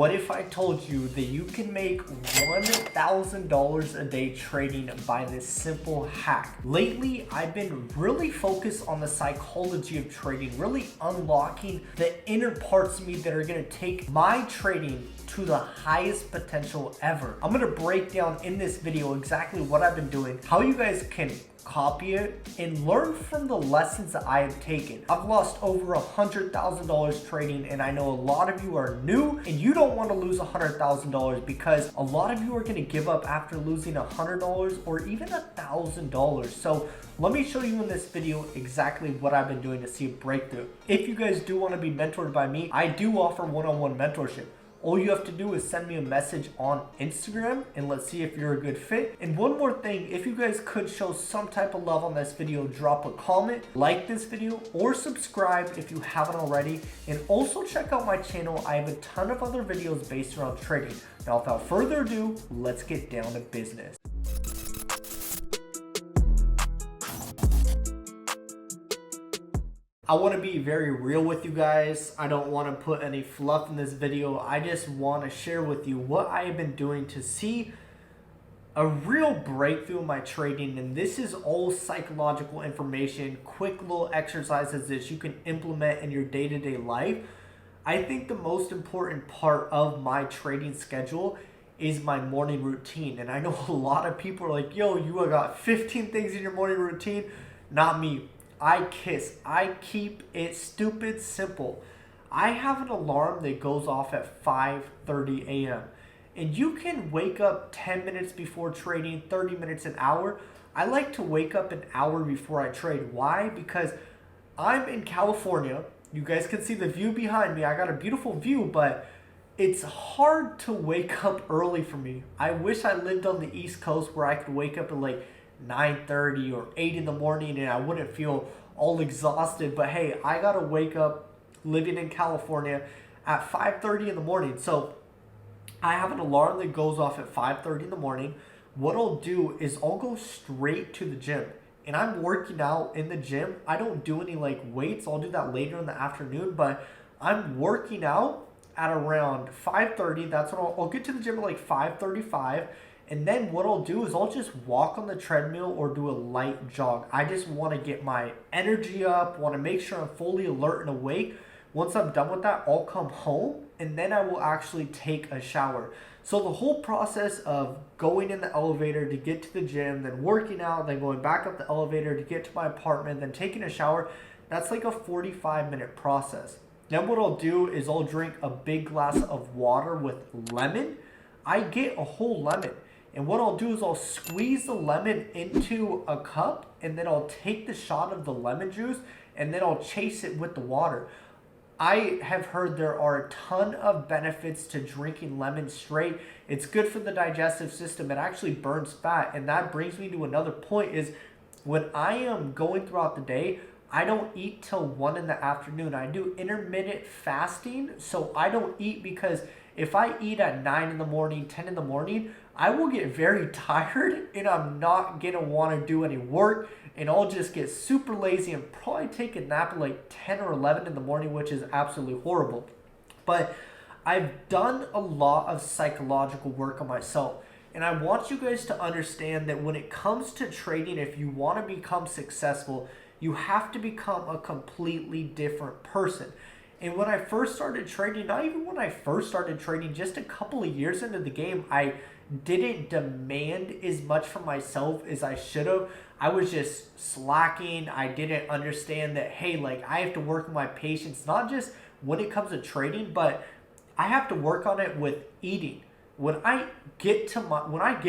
What if I told you that you can make $1,000 a day trading by this simple hack? Lately, I've been really focused on the psychology of trading, really unlocking the inner parts of me that are gonna take my trading to the highest potential ever. I'm gonna break down in this video exactly what I've been doing, how you guys can copy it, and learn from the lessons that I have taken. I've lost over $100,000 trading, and I know a lot of you are new and you don't want to lose $100,000 because a lot of you are going to give up after losing $100 or even $1,000. So let me show you in this video exactly what I've been doing to see a breakthrough. If you guys do want to be mentored by me, I do offer one-on-one mentorship. All you have to do is send me a message on Instagram and let's see if you're a good fit. And one more thing, if you guys could show some type of love on this video, drop a comment, like this video, or subscribe if you haven't already. And also check out my channel. I have a ton of other videos based around trading. Now, without further ado, let's get down to business. I want to be very real with you guys. I don't want to put any fluff in this video. I just want to share with you what I have been doing to see a real breakthrough in my trading. And this is all psychological information, quick little exercises that you can implement in your day-to-day life. I think the most important part of my trading schedule is my morning routine. And I know a lot of people are like, yo, you got 15 things in your morning routine. Not me. I keep it stupid simple. I have an alarm that goes off at 5:30 a.m. And you can wake up 10 minutes before trading, 30 minutes, an hour. I like to wake up an hour before I trade. Why? Because I'm in California. You guys can see the view behind me. I got a beautiful view, but it's hard to wake up early for me. I wish I lived on the East Coast where I could wake up at like 9:30 or 8 in the morning and I wouldn't feel all exhausted. But hey, I gotta wake up living in California at 5:30 in the morning. So I have an alarm that goes off at 5:30 in the morning. What I'll do is I'll go straight to the gym and I'm working out in the gym. I don't do any like weights. I'll do that later in the afternoon, but I'm working out at around 5:30. That's when I'll get to the gym at like 5:35. And then what I'll do is I'll just walk on the treadmill or do a light jog. I just want to get my energy up, want to make sure I'm fully alert and awake. Once I'm done with that, I'll come home and then I will actually take a shower. So the whole process of going in the elevator to get to the gym, then working out, then going back up the elevator to get to my apartment, then taking a shower, that's like a 45-minute process. Then what I'll do is I'll drink a big glass of water with lemon. I get a whole lemon. And what I'll do is I'll squeeze the lemon into a cup and then I'll take the shot of the lemon juice and then I'll chase it with the water. I have heard there are a ton of benefits to drinking lemon straight. It's good for the digestive system. It actually burns fat. And that brings me to another point is when I am going throughout the day, I don't eat till 1 in the afternoon. I do intermittent fasting. So I don't eat because if I eat at 9 in the morning, 10 in the morning, I will get very tired and I'm not going to want to do any work and I'll just get super lazy and probably take a nap at like 10 or 11 in the morning, which is absolutely horrible. But I've done a lot of psychological work on myself. And I want you guys to understand that when it comes to trading, if you want to become successful, you have to become a completely different person. And when I first started trading, not even when I first started trading, just a couple of years into the game, I didn't demand as much from myself as I should have. I was just slacking. I didn't understand that, hey, like I have to work on my patience, not just when it comes to trading, but I have to work on it with eating. When I get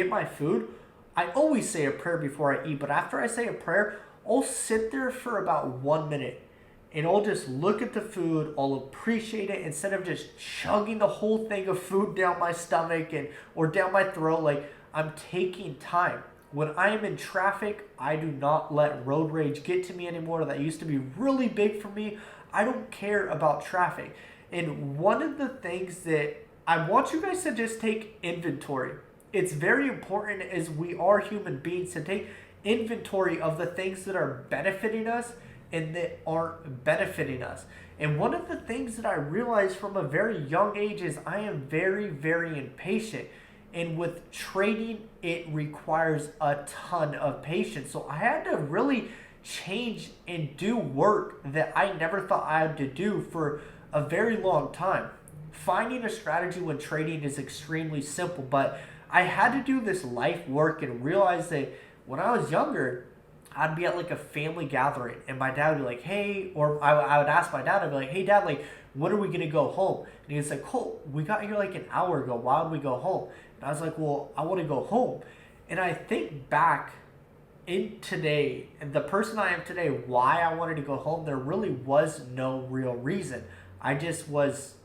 my food, I always say a prayer before I eat, but after I say a prayer, I'll sit there for about 1 minute and I'll just look at the food. I'll appreciate it instead of just chugging the whole thing of food down my stomach or down my throat. Like I'm taking time. When I am in traffic, I do not let road rage get to me anymore. That used to be really big for me. I don't care about traffic. And one of the things that I want you guys to just take inventory. It's very important as we are human beings to take inventory of the things that are benefiting us and that aren't benefiting us. And one of the things that I realized from a very young age is I am very, very impatient. And with trading, it requires a ton of patience. So I had to really change and do work that I never thought I had to do for a very long time. Finding a strategy when trading is extremely simple, but I had to do this life work and realize that when I was younger, I'd be at like a family gathering and my dad would be like, hey, or I would ask my dad, I'd be like, hey dad, like, when are we gonna go home? And he's like, Colt, we got here like an hour ago. Why would we go home? And I was like, well, I want to go home. And I think back in today, and the person I am today, why I wanted to go home, there really was no real reason. I just was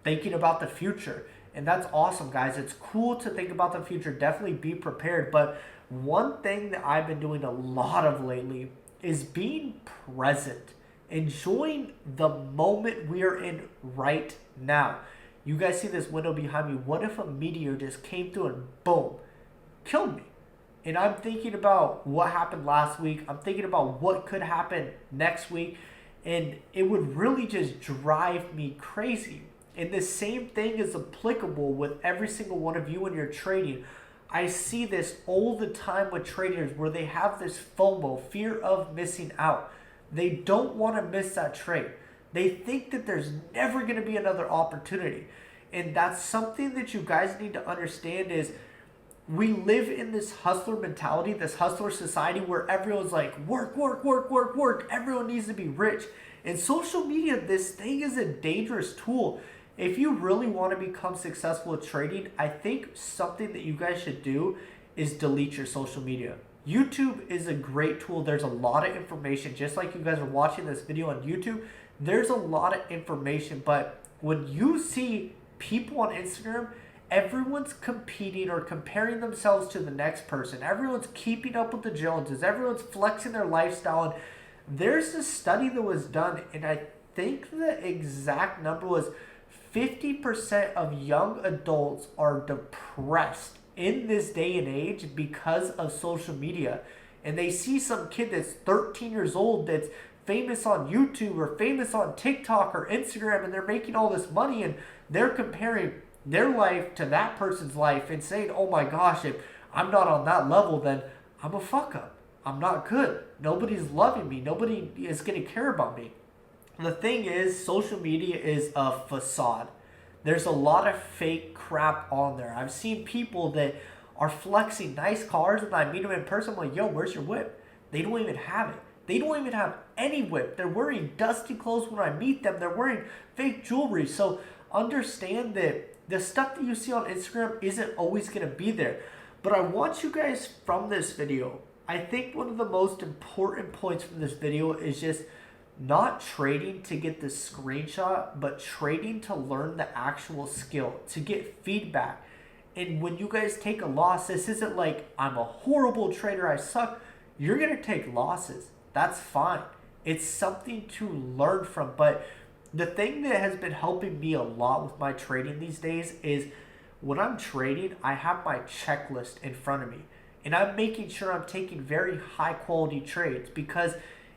thinking about the future. And that's awesome, guys. It's cool to think about the future. Definitely be prepared. But one thing that I've been doing a lot of lately is being present, enjoying the moment we are in right now. You guys see this window behind me. What if a meteor just came through and boom, killed me? And I'm thinking about what happened last week. I'm thinking about what could happen next week. And it would really just drive me crazy. And the same thing is applicable with every single one of you when you're trading. I see this all the time with traders where they have this FOMO, fear of missing out. They don't want to miss that trade. They think that there's never going to be another opportunity. And that's something that you guys need to understand is we live in this hustler mentality, this hustler society where everyone's like, work, work, work, work, work. Everyone needs to be rich. And social media, this thing is a dangerous tool. If you really want to become successful at trading, I think something that you guys should do is delete your social media. YouTube is a great tool. There's a lot of information. Just like you guys are watching this video on YouTube, there's a lot of information. But when you see people on Instagram, everyone's competing or comparing themselves to the next person. Everyone's keeping up with the Joneses. Everyone's flexing their lifestyle. And there's a study that was done, and I think the exact number was 50% of young adults are depressed in this day and age because of social media. And they see some kid that's 13 years old that's famous on YouTube or famous on TikTok or Instagram, and they're making all this money, and they're comparing their life to that person's life and saying, oh my gosh, if I'm not on that level, then I'm a fuck up. I'm not good. Nobody's loving me. Nobody is going to care about me. The thing is, social media is a facade. There's a lot of fake crap on there. I've seen people that are flexing nice cars, and I meet them in person. I'm like, yo, where's your whip? They don't even have it. They don't even have any whip. They're wearing dusty clothes when I meet them. They're wearing fake jewelry. So understand that the stuff that you see on Instagram isn't always going to be there. But I want you guys from this video, I think one of the most important points from this video is just not trading to get the screenshot, but trading to learn the actual skill, to get feedback. And when you guys take a loss, this isn't like I'm a horrible trader, I suck. You're going to take losses. That's fine. It's something to learn from. But the thing that has been helping me a lot with my trading these days is when I'm trading, I have my checklist in front of me. And I'm making sure I'm taking very high quality trades, because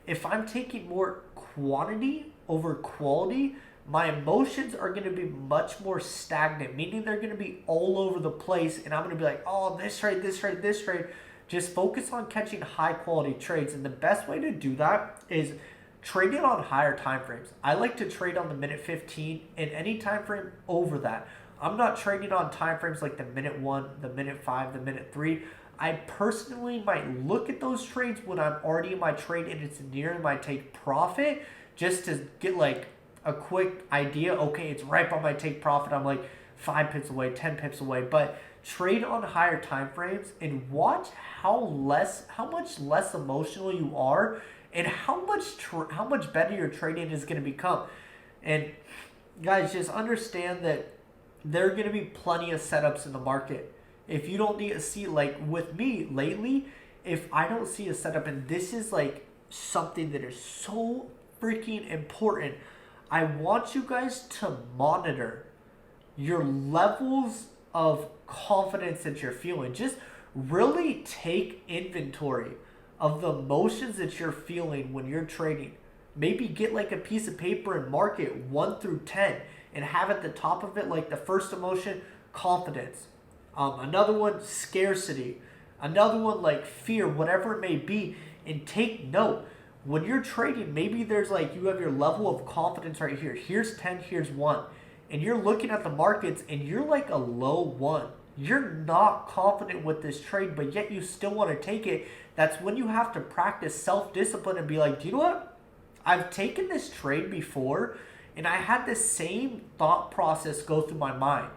if I'm taking more quantity over quality, my emotions are going to be much more stagnant, meaning they're going to be all over the place, and I'm going to be like, oh, this trade, this trade, this trade. Just focus on catching high quality trades, and the best way to do that is trading on higher time frames. I like to trade on the minute 15 and any time frame over that. I'm not trading on time frames like the minute 1, the minute 5, the minute 3. I personally might look at those trades when I'm already in my trade and it's nearing my take profit, just to get like a quick idea. Okay, it's right by my take profit. I'm like 5 pips away, 10 pips away. But trade on higher time frames and watch how much less emotional you are, and how much better your trading is going to become. And guys, just understand that there are going to be plenty of setups in the market. If you don't need to see, like with me lately, if I don't see a setup, and this is like something that is so freaking important, I want you guys to monitor your levels of confidence that you're feeling. Just really take inventory of the emotions that you're feeling when you're trading. Maybe get like a piece of paper and mark it 1 through 10 and have at the top of it like the first emotion, confidence. Another one, scarcity. Another one like fear, whatever it may be. And take note. When you're trading, maybe there's like you have your level of confidence right here. Here's 10, here's 1. And you're looking at the markets and you're like a low 1. You're not confident with this trade, but yet you still want to take it. That's when you have to practice self-discipline and be like, do you know what? I've taken this trade before and I had the same thought process go through my mind,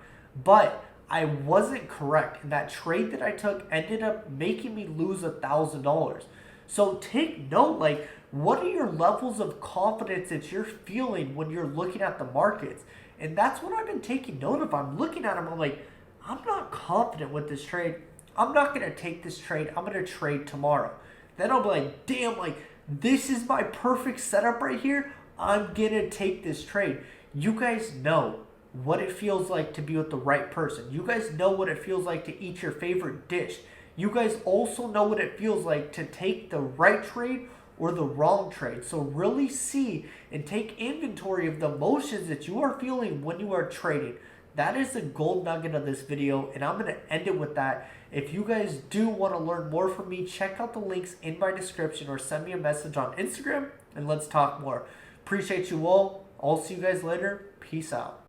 but I wasn't correct. And that trade that I took ended up making me lose $1,000. So take note, like, what are your levels of confidence that you're feeling when you're looking at the markets? And that's what I've been taking note of. I'm looking at them, I'm like, I'm not confident with this trade. I'm not going to take this trade. I'm going to trade tomorrow. Then I'll be like, damn, like, this is my perfect setup right here. I'm going to take this trade. You guys know what it feels like to be with the right person. You guys know what it feels like to eat your favorite dish. You guys also know what it feels like to take the right trade or the wrong trade. So really see and take inventory of the emotions that you are feeling when you are trading. That is the gold nugget of this video, and I'm going to end it with that. If you guys do want to learn more from me, check out the links in my description or send me a message on Instagram, and let's talk more. Appreciate you all. I'll see you guys later. Peace out.